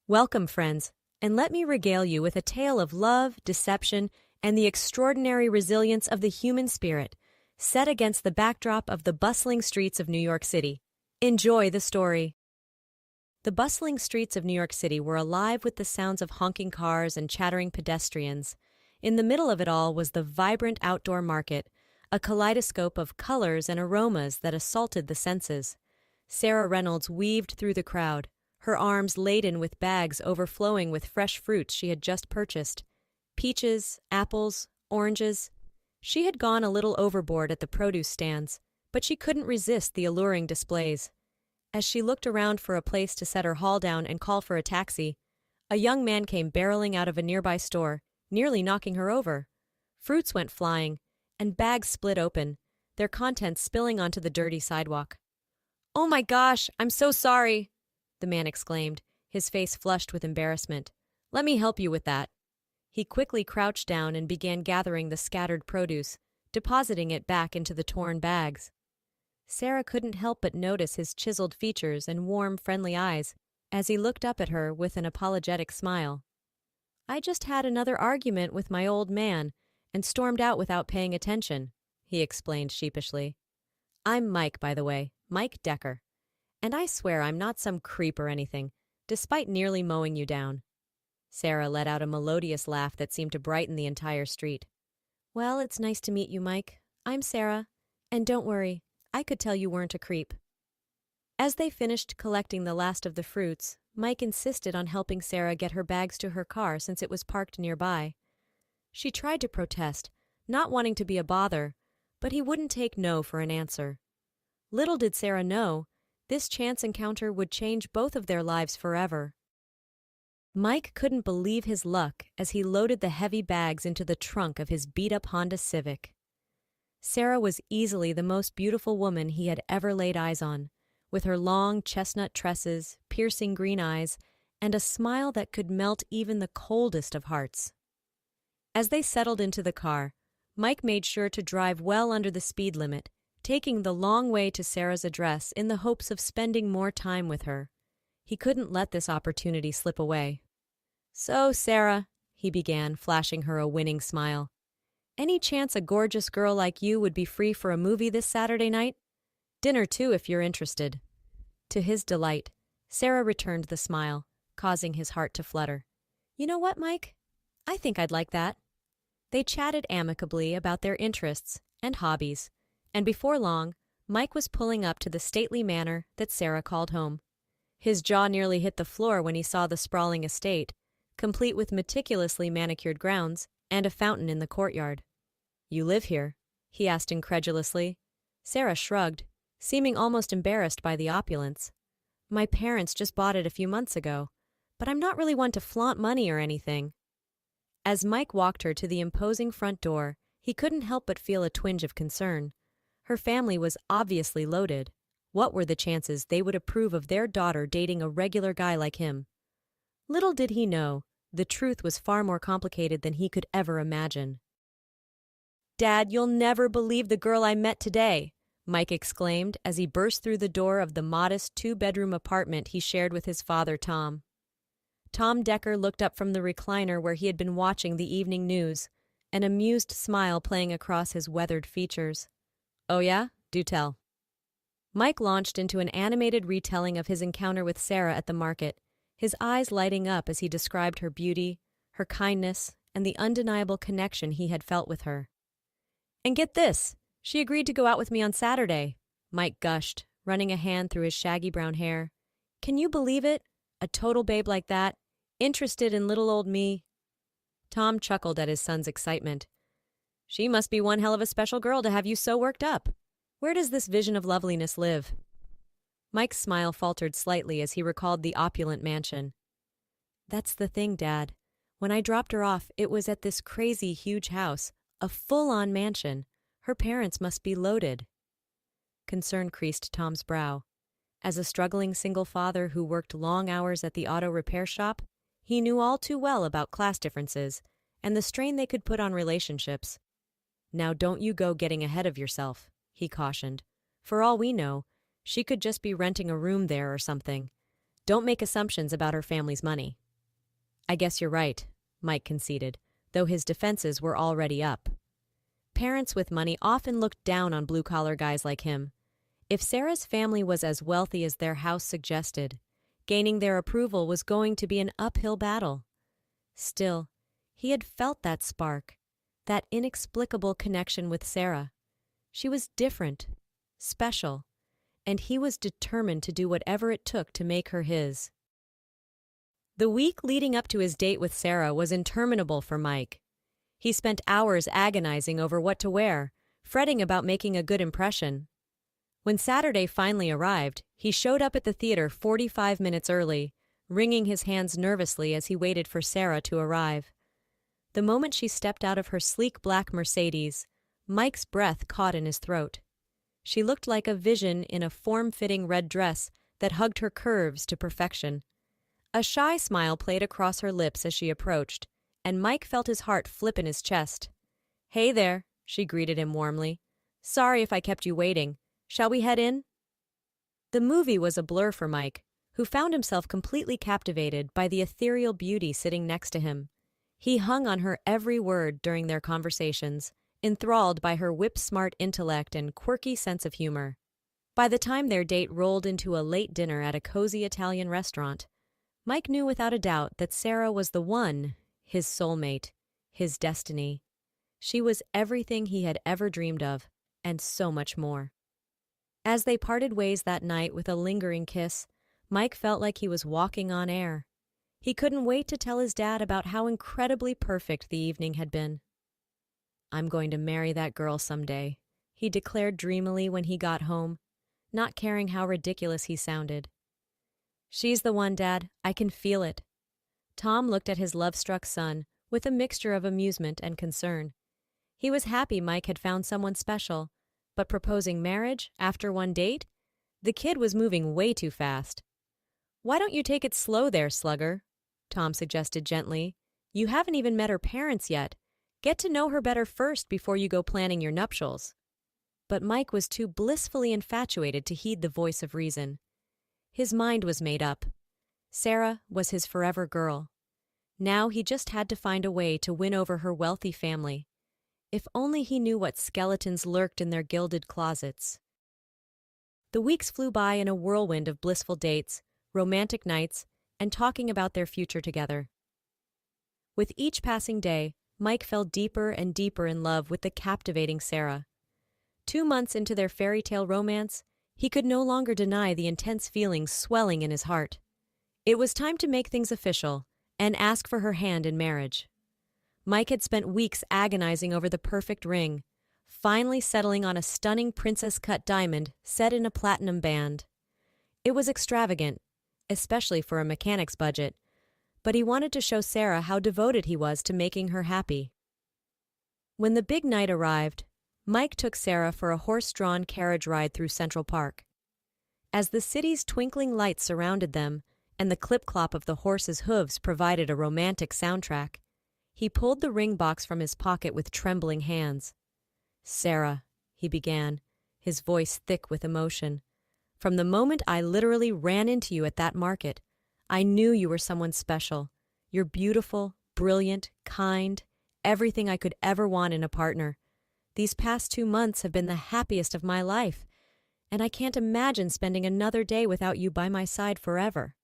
Welcome, friends, and let me regale you with a tale of love, deception, and the extraordinary resilience of the human spirit, set against the backdrop of the bustling streets of New York City. Enjoy the story. The bustling streets of New York City were alive with the sounds of honking cars and chattering pedestrians. In the middle of it all was the vibrant outdoor market, a kaleidoscope of colors and aromas that assaulted the senses. Sarah Reynolds weaved through the crowd, her arms laden with bags overflowing with fresh fruits she had just purchased. Peaches, apples, oranges. She had gone a little overboard at the produce stands, but she couldn't resist the alluring displays. As she looked around for a place to set her haul down and call for a taxi, a young man came barreling out of a nearby store, nearly knocking her over. Fruits went flying, and bags split open, their contents spilling onto the dirty sidewalk. "Oh my gosh, I'm so sorry," the man exclaimed, his face flushed with embarrassment. "Let me help you with that." He quickly crouched down and began gathering the scattered produce, depositing it back into the torn bags. Sarah couldn't help but notice his chiseled features and warm, friendly eyes as he looked up at her with an apologetic smile. "I just had another argument with my old man and stormed out without paying attention," he explained sheepishly. "I'm Mike, by the way, Mike Decker. And I swear I'm not some creep or anything, despite nearly mowing you down." Sarah let out a melodious laugh that seemed to brighten the entire street. "Well, it's nice to meet you, Mike. I'm Sarah. And don't worry, I could tell you weren't a creep." As they finished collecting the last of the fruits, Mike insisted on helping Sarah get her bags to her car since it was parked nearby. She tried to protest, not wanting to be a bother, but he wouldn't take no for an answer. Little did Sarah know, this chance encounter would change both of their lives forever. Mike couldn't believe his luck as he loaded the heavy bags into the trunk of his beat-up Honda Civic. Sarah was easily the most beautiful woman he had ever laid eyes on, with her long chestnut tresses, piercing green eyes, and a smile that could melt even the coldest of hearts. As they settled into the car, Mike made sure to drive well under the speed limit, taking the long way to Sarah's address in the hopes of spending more time with her. He couldn't let this opportunity slip away. "So, Sarah," he began, flashing her a winning smile, "any chance a gorgeous girl like you would be free for a movie this Saturday night? Dinner, too, if you're interested." To his delight, Sarah returned the smile, causing his heart to flutter. "You know what, Mike? I think I'd like that." They chatted amicably about their interests and hobbies, and before long, Mike was pulling up to the stately manor that Sarah called home. His jaw nearly hit the floor when he saw the sprawling estate, complete with meticulously manicured grounds and a fountain in the courtyard. "You live here?" he asked incredulously. Sarah shrugged, seeming almost embarrassed by the opulence. "My parents just bought it a few months ago, but I'm not really one to flaunt money or anything." As Mike walked her to the imposing front door, he couldn't help but feel a twinge of concern. Her family was obviously loaded. What were the chances they would approve of their daughter dating a regular guy like him? Little did he know, the truth was far more complicated than he could ever imagine. "Dad, you'll never believe the girl I met today," Mike exclaimed as he burst through the door of the modest two-bedroom apartment he shared with his father, Tom. Tom Decker looked up from the recliner where he had been watching the evening news, an amused smile playing across his weathered features. "Oh yeah? Do tell." Mike launched into an animated retelling of his encounter with Sarah at the market, his eyes lighting up as he described her beauty, her kindness, and the undeniable connection he had felt with her. "And get this, she agreed to go out with me on Saturday," Mike gushed, running a hand through his shaggy brown hair. "Can you believe it? A total babe like that, interested in little old me." Tom chuckled at his son's excitement. "She must be one hell of a special girl to have you so worked up. Where does this vision of loveliness live?" Mike's smile faltered slightly as he recalled the opulent mansion. "That's the thing, Dad. When I dropped her off, it was at this crazy huge house, a full-on mansion. Her parents must be loaded." Concern creased Tom's brow. As a struggling single father who worked long hours at the auto repair shop, he knew all too well about class differences and the strain they could put on relationships. "Now don't you go getting ahead of yourself," he cautioned. "For all we know, she could just be renting a room there or something. Don't make assumptions about her family's money. I guess you're right, Mike conceded, though his defenses were already up. Parents with money often looked down on blue-collar guys like him. If Sarah's family was as wealthy as their house suggested, gaining their approval was going to be an uphill battle. Still, he had felt that spark, that inexplicable connection with Sarah. She was different, special, and he was determined to do whatever it took to make her his. The week leading up to his date with Sarah was interminable for Mike. He spent hours agonizing over what to wear, fretting about making a good impression. When Saturday finally arrived, he showed up at the theater 45 minutes early, wringing his hands nervously as he waited for Sarah to arrive. The moment she stepped out of her sleek black Mercedes, Mike's breath caught in his throat. She looked like a vision in a form-fitting red dress that hugged her curves to perfection. A shy smile played across her lips as she approached, and Mike felt his heart flip in his chest. "Hey there," she greeted him warmly. "Sorry if I kept you waiting. Shall we head in?" The movie was a blur for Mike, who found himself completely captivated by the ethereal beauty sitting next to him. He hung on her every word during their conversations, enthralled by her whip-smart intellect and quirky sense of humor. By the time their date rolled into a late dinner at a cozy Italian restaurant, Mike knew without a doubt that Sarah was the one, his soulmate, his destiny. She was everything he had ever dreamed of, and so much more. As they parted ways that night with a lingering kiss, Mike felt like he was walking on air. He couldn't wait to tell his dad about how incredibly perfect the evening had been. "I'm going to marry that girl someday," he declared dreamily when he got home, not caring how ridiculous he sounded. "She's the one, Dad. I can feel it." Tom looked at his love-struck son with a mixture of amusement and concern. He was happy Mike had found someone special, but proposing marriage after one date? The kid was moving way too fast. "Why don't you take it slow there, slugger?" Tom suggested gently. "You haven't even met her parents yet. Get to know her better first before you go planning your nuptials." But Mike was too blissfully infatuated to heed the voice of reason. His mind was made up. Sarah was his forever girl. Now he just had to find a way to win over her wealthy family. If only he knew what skeletons lurked in their gilded closets. The weeks flew by in a whirlwind of blissful dates, romantic nights, and talking about their future together. With each passing day, Mike fell deeper and deeper in love with the captivating Sarah. 2 months into their fairy tale romance, he could no longer deny the intense feelings swelling in his heart. It was time to make things official and ask for her hand in marriage. Mike had spent weeks agonizing over the perfect ring, finally settling on a stunning princess-cut diamond set in a platinum band. It was extravagant, especially for a mechanic's budget, but he wanted to show Sarah how devoted he was to making her happy. When the big night arrived, Mike took Sarah for a horse-drawn carriage ride through Central Park. As the city's twinkling lights surrounded them and the clip-clop of the horse's hooves provided a romantic soundtrack, he pulled the ring box from his pocket with trembling hands. "Sarah," he began, his voice thick with emotion, "from the moment I literally ran into you at that market, I knew you were someone special. You're beautiful, brilliant, kind, everything I could ever want in a partner. These past 2 months have been the happiest of my life, and I can't imagine spending another day without you by my side forever."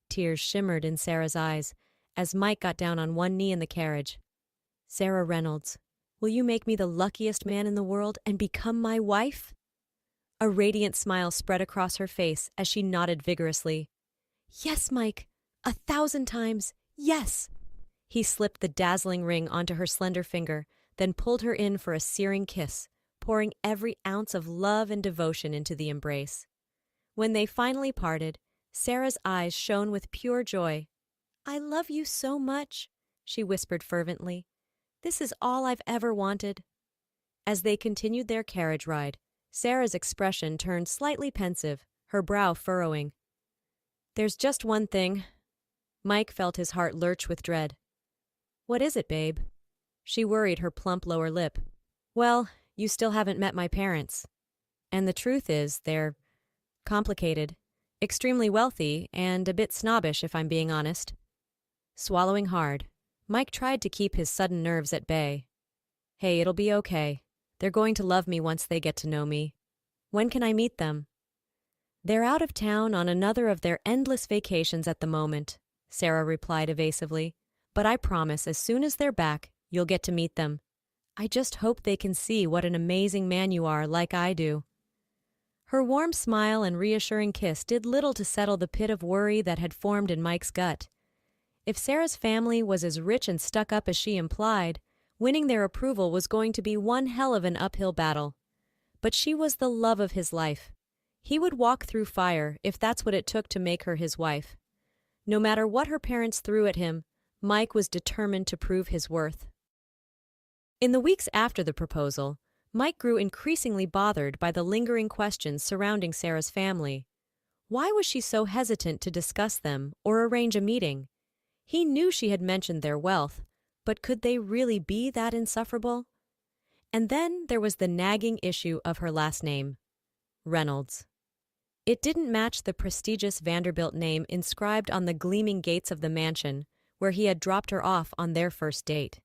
Tears shimmered in Sarah's eyes as Mike got down on one knee in the carriage. "Sarah Reynolds, will you make me the luckiest man in the world and become my wife?" A radiant smile spread across her face as she nodded vigorously. "Yes, Mike, 1,000 times, yes!" He slipped the dazzling ring onto her slender finger, then pulled her in for a searing kiss, pouring every ounce of love and devotion into the embrace. When they finally parted, Sarah's eyes shone with pure joy. "I love you so much," she whispered fervently. "This is all I've ever wanted." As they continued their carriage ride, Sarah's expression turned slightly pensive, her brow furrowing. "There's just one thing." Mike felt his heart lurch with dread. "What is it, babe?" She worried her plump lower lip. "Well, you still haven't met my parents. And the truth is, they're complicated. Extremely wealthy and a bit snobbish, if I'm being honest. Swallowing hard, Mike tried to keep his sudden nerves at bay. Hey, it'll be okay. They're going to love me once they get to know me. When can I meet them? They're out of town on another of their endless vacations at the moment, Sarah replied evasively. But I promise as soon as they're back, you'll get to meet them. I just hope they can see what an amazing man you are, like I do. Her warm smile and reassuring kiss did little to settle the pit of worry that had formed in Mike's gut. If Sarah's family was as rich and stuck up as she implied, winning their approval was going to be one hell of an uphill battle. But she was the love of his life. He would walk through fire if that's what it took to make her his wife. No matter what her parents threw at him, Mike was determined to prove his worth. In the weeks after the proposal, Mike grew increasingly bothered by the lingering questions surrounding Sarah's family. Why was she so hesitant to discuss them or arrange a meeting? He knew she had mentioned their wealth, but could they really be that insufferable? And then there was the nagging issue of her last name, Reynolds. It didn't match the prestigious Vanderbilt name inscribed on the gleaming gates of the mansion where he had dropped her off on their first date.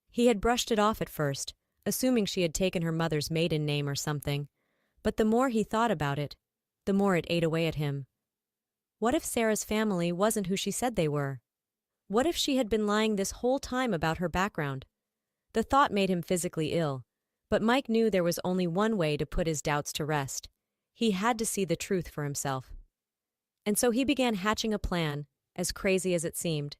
He had brushed it off at first, assuming she had taken her mother's maiden name or something, but the more he thought about it, the more it ate away at him. What if Sarah's family wasn't who she said they were? What if she had been lying this whole time about her background? The thought made him physically ill, but Mike knew there was only one way to put his doubts to rest. He had to see the truth for himself. And so he began hatching a plan, as crazy as it seemed.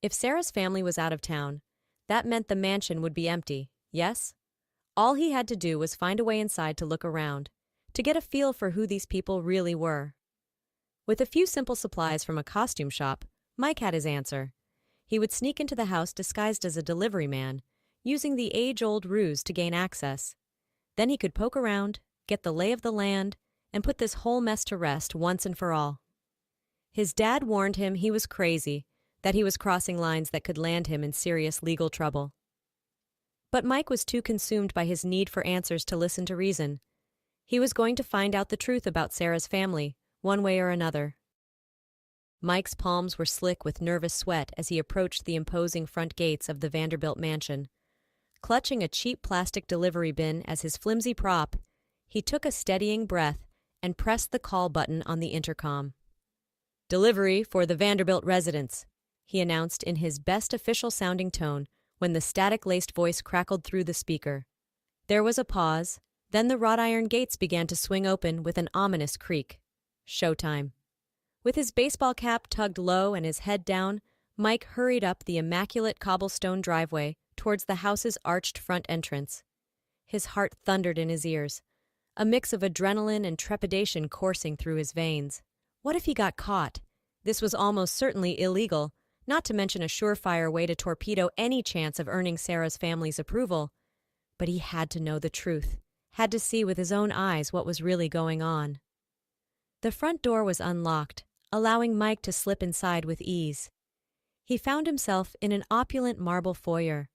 If Sarah's family was out of town, that meant the mansion would be empty, yes? All he had to do was find a way inside to look around, to get a feel for who these people really were. With a few simple supplies from a costume shop, Mike had his answer. He would sneak into the house disguised as a delivery man, using the age-old ruse to gain access. Then he could poke around, get the lay of the land, and put this whole mess to rest once and for all. His dad warned him he was crazy, that he was crossing lines that could land him in serious legal trouble. But Mike was too consumed by his need for answers to listen to reason. He was going to find out the truth about Sarah's family, one way or another. Mike's palms were slick with nervous sweat as he approached the imposing front gates of the Vanderbilt mansion. Clutching a cheap plastic delivery bin as his flimsy prop, he took a steadying breath and pressed the call button on the intercom. "Delivery for the Vanderbilt residence," he announced in his best official-sounding tone when the static-laced voice crackled through the speaker. There was a pause, then the wrought-iron gates began to swing open with an ominous creak. Showtime. With his baseball cap tugged low and his head down, Mike hurried up the immaculate cobblestone driveway towards the house's arched front entrance. His heart thundered in his ears, a mix of adrenaline and trepidation coursing through his veins. What if he got caught? This was almost certainly illegal, not to mention a surefire way to torpedo any chance of earning Sarah's family's approval. But he had to know the truth, had to see with his own eyes what was really going on. The front door was unlocked, allowing Mike to slip inside with ease. He found himself in an opulent marble foyer,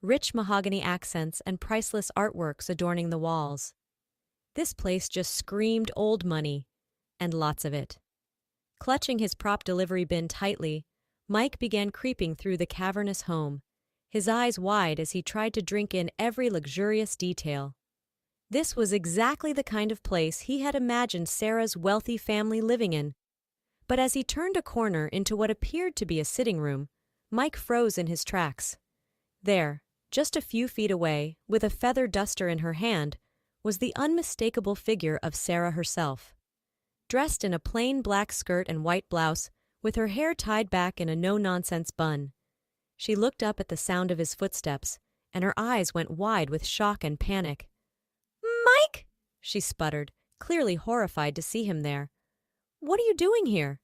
rich mahogany accents and priceless artworks adorning the walls. This place just screamed old money, and lots of it. Clutching his prop delivery bin tightly, Mike began creeping through the cavernous home, his eyes wide as he tried to drink in every luxurious detail. This was exactly the kind of place he had imagined Sarah's wealthy family living in. But as he turned a corner into what appeared to be a sitting room, Mike froze in his tracks. There, just a few feet away, with a feather duster in her hand, was the unmistakable figure of Sarah herself. Dressed in a plain black skirt and white blouse, with her hair tied back in a no-nonsense bun. She looked up at the sound of his footsteps, and her eyes went wide with shock and panic. "Mike!" she sputtered, clearly horrified to see him there. "What are you doing here?"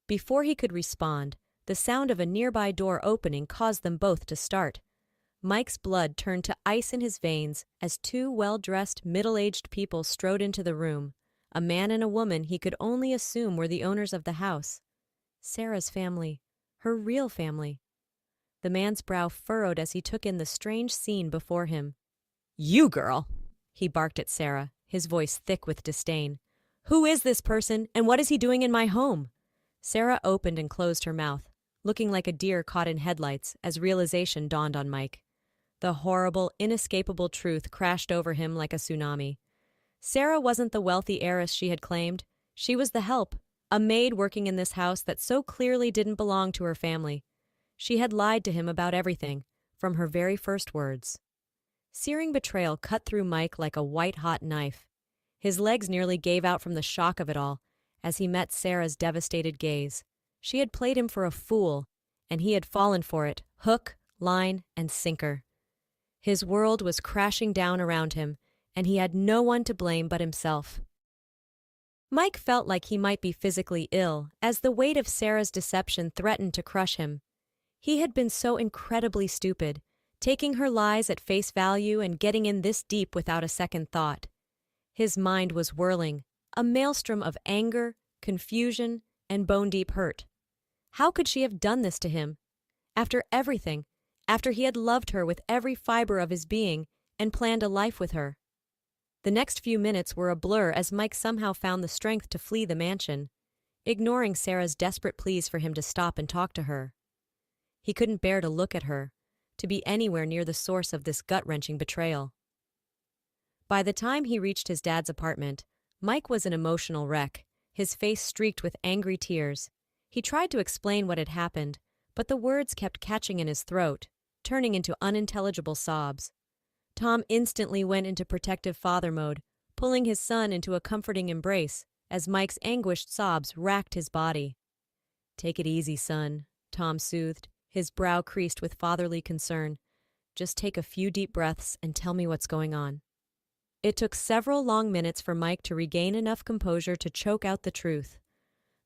Before he could respond, the sound of a nearby door opening caused them both to start. Mike's blood turned to ice in his veins as two well-dressed, middle-aged people strode into the room, a man and a woman he could only assume were the owners of the house. Sarah's family, her real family. The man's brow furrowed as he took in the strange scene before him. "You girl!" he barked at Sarah, his voice thick with disdain. Who is this person, and what is he doing in my home? Sarah opened and closed her mouth, looking like a deer caught in headlights as realization dawned on Mike. The horrible, inescapable truth crashed over him like a tsunami. Sarah wasn't the wealthy heiress she had claimed. She was the help, a maid working in this house that so clearly didn't belong to her family. She had lied to him about everything, from her very first words. Searing betrayal cut through Mike like a white-hot knife. His legs nearly gave out from the shock of it all as he met Sarah's devastated gaze. She had played him for a fool, and he had fallen for it, hook, line, and sinker. His world was crashing down around him, and he had no one to blame but himself. Mike felt like he might be physically ill as the weight of Sarah's deception threatened to crush him. He had been so incredibly stupid, taking her lies at face value and getting in this deep without a second thought. His mind was whirling, a maelstrom of anger, confusion, and bone-deep hurt. How could she have done this to him? After everything, after he had loved her with every fiber of his being and planned a life with her. The next few minutes were a blur as Mike somehow found the strength to flee the mansion, ignoring Sarah's desperate pleas for him to stop and talk to her. He couldn't bear to look at her, to be anywhere near the source of this gut-wrenching betrayal. By the time he reached his dad's apartment, Mike was an emotional wreck, his face streaked with angry tears. He tried to explain what had happened, but the words kept catching in his throat, turning into unintelligible sobs. Tom instantly went into protective father mode, pulling his son into a comforting embrace as Mike's anguished sobs racked his body. "Take it easy, son," Tom soothed, his brow creased with fatherly concern. "Just take a few deep breaths and tell me what's going on." It took several long minutes for Mike to regain enough composure to choke out the truth.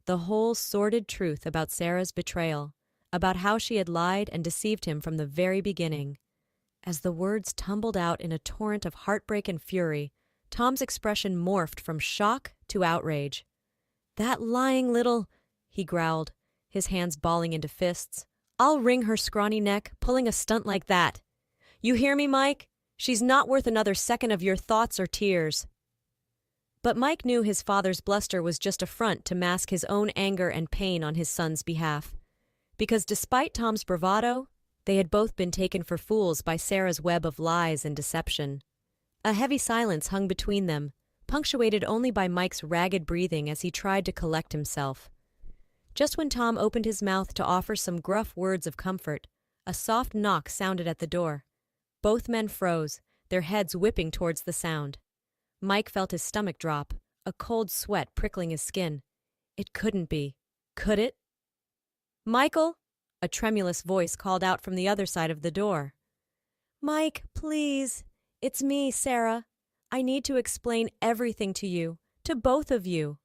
The whole sordid truth about Sarah's betrayal, about how she had lied and deceived him from the very beginning. As the words tumbled out in a torrent of heartbreak and fury, Tom's expression morphed from shock to outrage. "That lying little," he growled, his hands balling into fists. "I'll wring her scrawny neck, pulling a stunt like that. You hear me, Mike? She's not worth another second of your thoughts or tears." But Mike knew his father's bluster was just a front to mask his own anger and pain on his son's behalf. Because despite Tom's bravado, they had both been taken for fools by Sarah's web of lies and deception. A heavy silence hung between them, punctuated only by Mike's ragged breathing as he tried to collect himself. Just when Tom opened his mouth to offer some gruff words of comfort, a soft knock sounded at the door. Both men froze, their heads whipping towards the sound. Mike felt his stomach drop, a cold sweat prickling his skin. It couldn't be. Could it? "Michael?" a tremulous voice called out from the other side of the door. "Mike, please. It's me, Sarah. I need to explain everything to you, to both of you."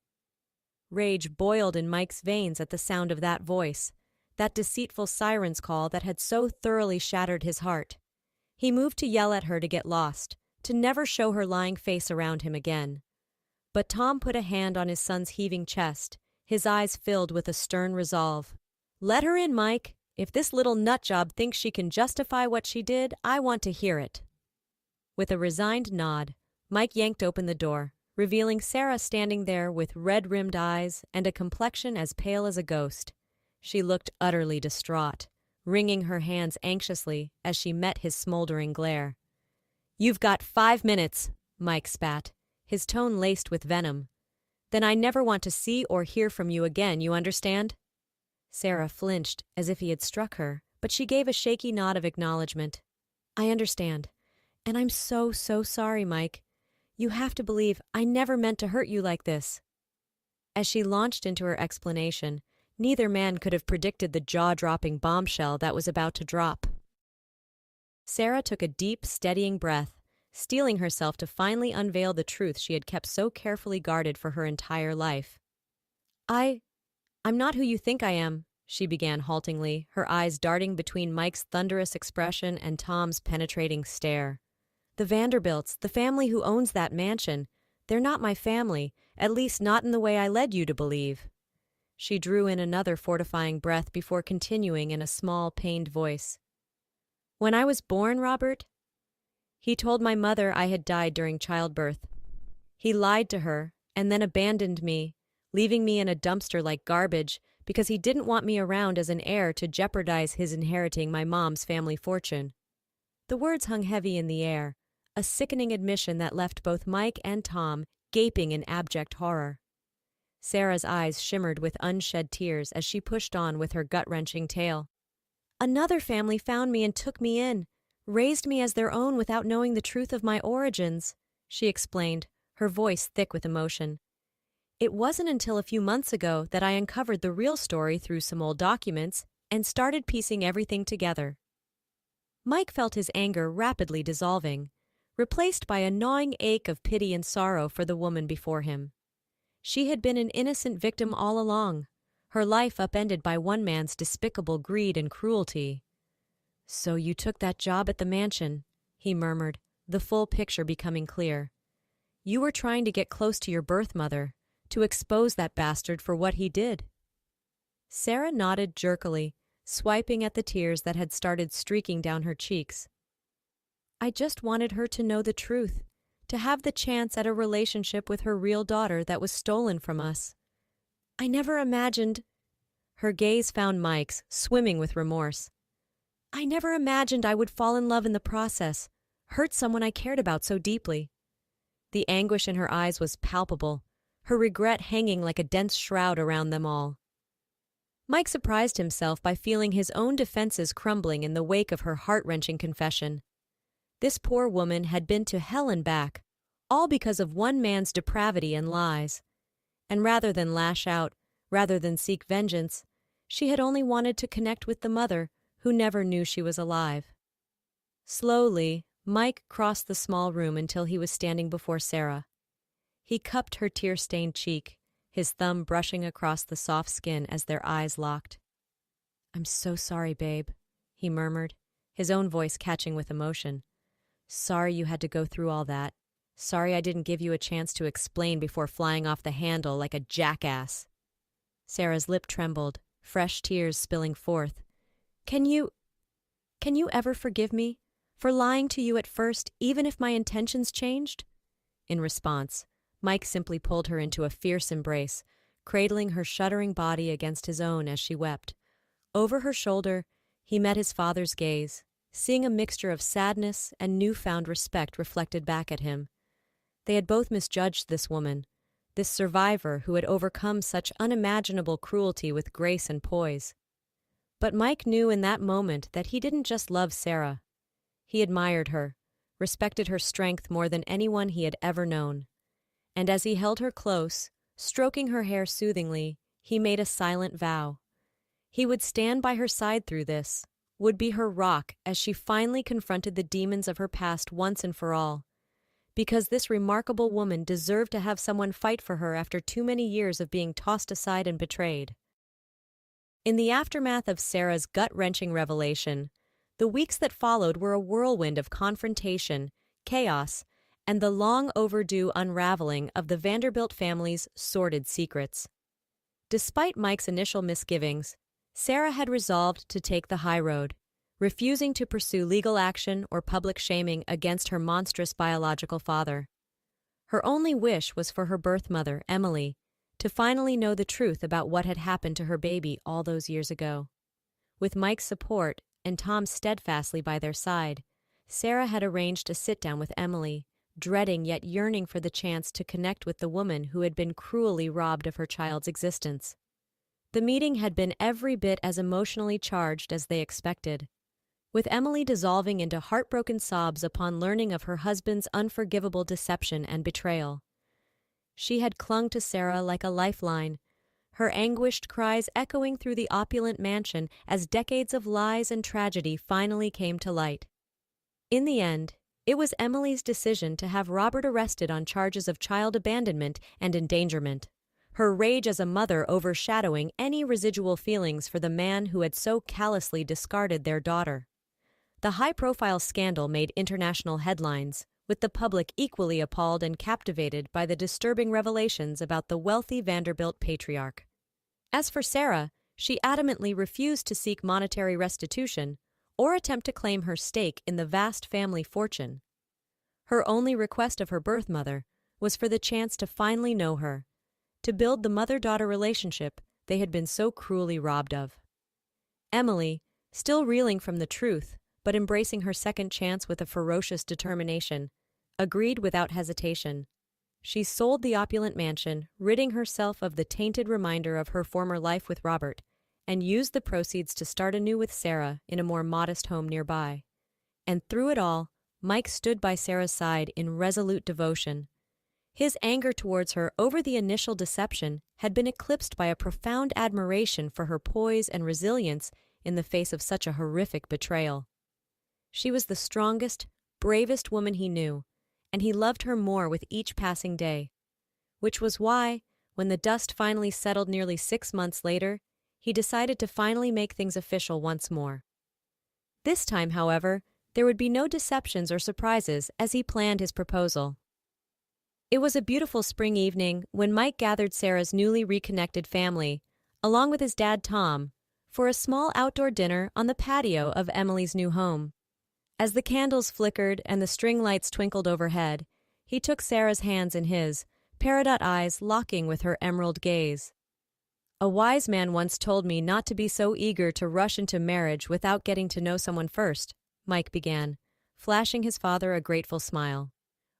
Rage boiled in Mike's veins at the sound of that voice, that deceitful siren's call that had so thoroughly shattered his heart. He moved to yell at her to get lost, to never show her lying face around him again. But Tom put a hand on his son's heaving chest, his eyes filled with a stern resolve. "Let her in, Mike. If this little nutjob thinks she can justify what she did, I want to hear it." With a resigned nod, Mike yanked open the door, revealing Sarah standing there with red-rimmed eyes and a complexion as pale as a ghost. She looked utterly distraught, wringing her hands anxiously as she met his smoldering glare. "You've got 5 minutes," Mike spat, his tone laced with venom. "Then I never want to see or hear from you again, you understand?" Sarah flinched as if he had struck her, but she gave a shaky nod of acknowledgement. "I understand. And I'm so sorry, Mike. You have to believe I never meant to hurt you like this." As she launched into her explanation, neither man could have predicted the jaw-dropping bombshell that was about to drop. Sarah took a deep, steadying breath, steeling herself to finally unveil the truth she had kept so carefully guarded for her entire life. I'm not who you think I am," she began haltingly, her eyes darting between Mike's thunderous expression and Tom's penetrating stare. "The Vanderbilts, the family who owns that mansion, they're not my family, at least not in the way I led you to believe." She drew in another fortifying breath before continuing in a small, pained voice. "When I was born, Robert, he told my mother I had died during childbirth. He lied to her, and then abandoned me, leaving me in a dumpster like garbage because he didn't want me around as an heir to jeopardize his inheriting my mom's family fortune. The words hung heavy in the air, a sickening admission that left both Mike and Tom gaping in abject horror. Sarah's eyes shimmered with unshed tears as she pushed on with her gut-wrenching tale. Another family found me and took me in, raised me as their own without knowing the truth of my origins, she explained, her voice thick with emotion. It wasn't until a few months ago that I uncovered the real story through some old documents and started piecing everything together. Mike felt his anger rapidly dissolving, replaced by a gnawing ache of pity and sorrow for the woman before him. She had been an innocent victim all along, her life upended by one man's despicable greed and cruelty. "So you took that job at the mansion," he murmured, the full picture becoming clear. "You were trying to get close to your birth mother, to expose that bastard for what he did." Sarah nodded jerkily, swiping at the tears that had started streaking down her cheeks. "I just wanted her to know the truth, to have the chance at a relationship with her real daughter that was stolen from us. I never imagined—" Her gaze found Mike's, swimming with remorse. "I never imagined I would fall in love in the process, hurt someone I cared about so deeply." The anguish in her eyes was palpable, her regret hanging like a dense shroud around them all. Mike surprised himself by feeling his own defenses crumbling in the wake of her heart-wrenching confession. This poor woman had been to hell and back, all because of one man's depravity and lies. And rather than lash out, rather than seek vengeance, she had only wanted to connect with the mother who never knew she was alive. Slowly, Mike crossed the small room until he was standing before Sarah. He cupped her tear-stained cheek, his thumb brushing across the soft skin as their eyes locked. "I'm so sorry, babe," he murmured, his own voice catching with emotion. "Sorry you had to go through all that. Sorry I didn't give you a chance to explain before flying off the handle like a jackass." Sarah's lip trembled, fresh tears spilling forth. Can you ever forgive me for lying to you at first, even if my intentions changed?" In response, Mike simply pulled her into a fierce embrace, cradling her shuddering body against his own as she wept. Over her shoulder, he met his father's gaze, seeing a mixture of sadness and newfound respect reflected back at him. They had both misjudged this woman, this survivor who had overcome such unimaginable cruelty with grace and poise. But Mike knew in that moment that he didn't just love Sarah. He admired her, respected her strength more than anyone he had ever known. And as he held her close, stroking her hair soothingly, he made a silent vow. He would stand by her side through this, would be her rock as she finally confronted the demons of her past once and for all. Because this remarkable woman deserved to have someone fight for her after too many years of being tossed aside and betrayed. In the aftermath of Sarah's gut-wrenching revelation, the weeks that followed were a whirlwind of confrontation, chaos, and the long-overdue unraveling of the Vanderbilt family's sordid secrets. Despite Mike's initial misgivings, Sarah had resolved to take the high road, refusing to pursue legal action or public shaming against her monstrous biological father. Her only wish was for her birth mother, Emily, to finally know the truth about what had happened to her baby all those years ago. With Mike's support and Tom steadfastly by their side, Sarah had arranged a sit-down with Emily, dreading yet yearning for the chance to connect with the woman who had been cruelly robbed of her child's existence. The meeting had been every bit as emotionally charged as they expected, with Emily dissolving into heartbroken sobs upon learning of her husband's unforgivable deception and betrayal. She had clung to Sarah like a lifeline, her anguished cries echoing through the opulent mansion as decades of lies and tragedy finally came to light. In the end, it was Emily's decision to have Robert arrested on charges of child abandonment and endangerment, her rage as a mother overshadowing any residual feelings for the man who had so callously discarded their daughter. The high-profile scandal made international headlines, with the public equally appalled and captivated by the disturbing revelations about the wealthy Vanderbilt patriarch. As for Sarah, she adamantly refused to seek monetary restitution or attempt to claim her stake in the vast family fortune. Her only request of her birth mother was for the chance to finally know her, to build the mother-daughter relationship they had been so cruelly robbed of. Emily, still reeling from the truth, but embracing her second chance with a ferocious determination, agreed without hesitation. She sold the opulent mansion, ridding herself of the tainted reminder of her former life with Robert, and used the proceeds to start anew with Sarah in a more modest home nearby. And through it all, Mike stood by Sarah's side in resolute devotion. His anger towards her over the initial deception had been eclipsed by a profound admiration for her poise and resilience in the face of such a horrific betrayal. She was the strongest, bravest woman he knew, and he loved her more with each passing day. Which was why, when the dust finally settled nearly 6 months later, he decided to finally make things official once more. This time, however, there would be no deceptions or surprises as he planned his proposal. It was a beautiful spring evening when Mike gathered Sarah's newly reconnected family, along with his dad Tom, for a small outdoor dinner on the patio of Emily's new home. As the candles flickered and the string lights twinkled overhead, he took Sarah's hands in his, peridot eyes locking with her emerald gaze. "A wise man once told me not to be so eager to rush into marriage without getting to know someone first," Mike began, flashing his father a grateful smile.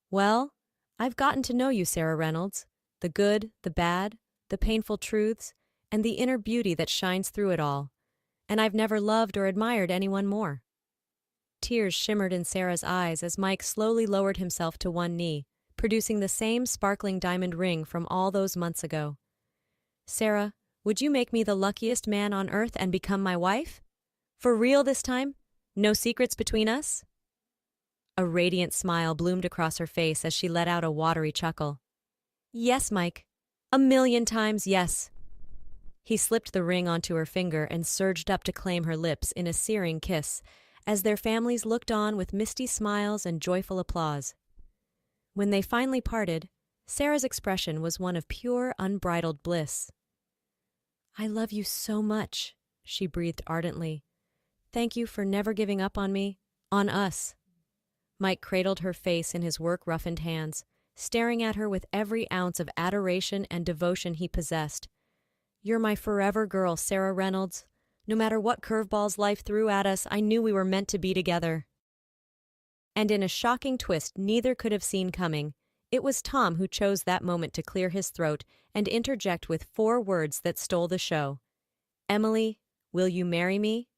"Well, I've gotten to know you, Sarah Reynolds, the good, the bad, the painful truths, and the inner beauty that shines through it all, and I've never loved or admired anyone more." Tears shimmered in Sarah's eyes as Mike slowly lowered himself to one knee, producing the same sparkling diamond ring from all those months ago. "Sarah, would you make me the luckiest man on earth and become my wife? For real this time? No secrets between us?" A radiant smile bloomed across her face as she let out a watery chuckle. "Yes, Mike. 1,000,000 times yes." He slipped the ring onto her finger and surged up to claim her lips in a searing kiss, as their families looked on with misty smiles and joyful applause. When they finally parted, Sarah's expression was one of pure, unbridled bliss. "I love you so much," she breathed ardently. "Thank you for never giving up on me, on us." Mike cradled her face in his work-roughened hands, staring at her with every ounce of adoration and devotion he possessed. "You're my forever girl, Sarah Reynolds. No matter what curveballs life threw at us, I knew we were meant to be together." And in a shocking twist neither could have seen coming, it was Tom who chose that moment to clear his throat and interject with 4 words that stole the show. "Emily, will you marry me?"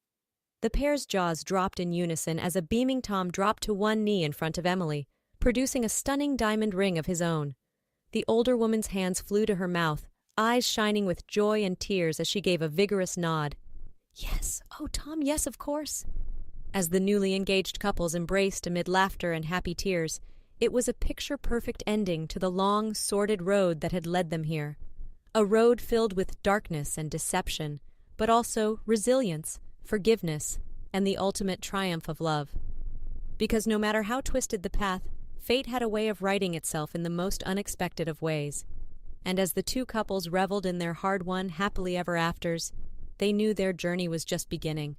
The pair's jaws dropped in unison as a beaming Tom dropped to one knee in front of Emily, producing a stunning diamond ring of his own. The older woman's hands flew to her mouth, eyes shining with joy and tears as she gave a vigorous nod. "Yes, oh Tom, yes, of course." As the newly engaged couples embraced amid laughter and happy tears, it was a picture-perfect ending to the long, sordid road that had led them here. A road filled with darkness and deception, but also resilience, forgiveness, and the ultimate triumph of love. Because no matter how twisted the path, fate had a way of righting itself in the most unexpected of ways. And as the two couples reveled in their hard-won happily ever afters, they knew their journey was just beginning.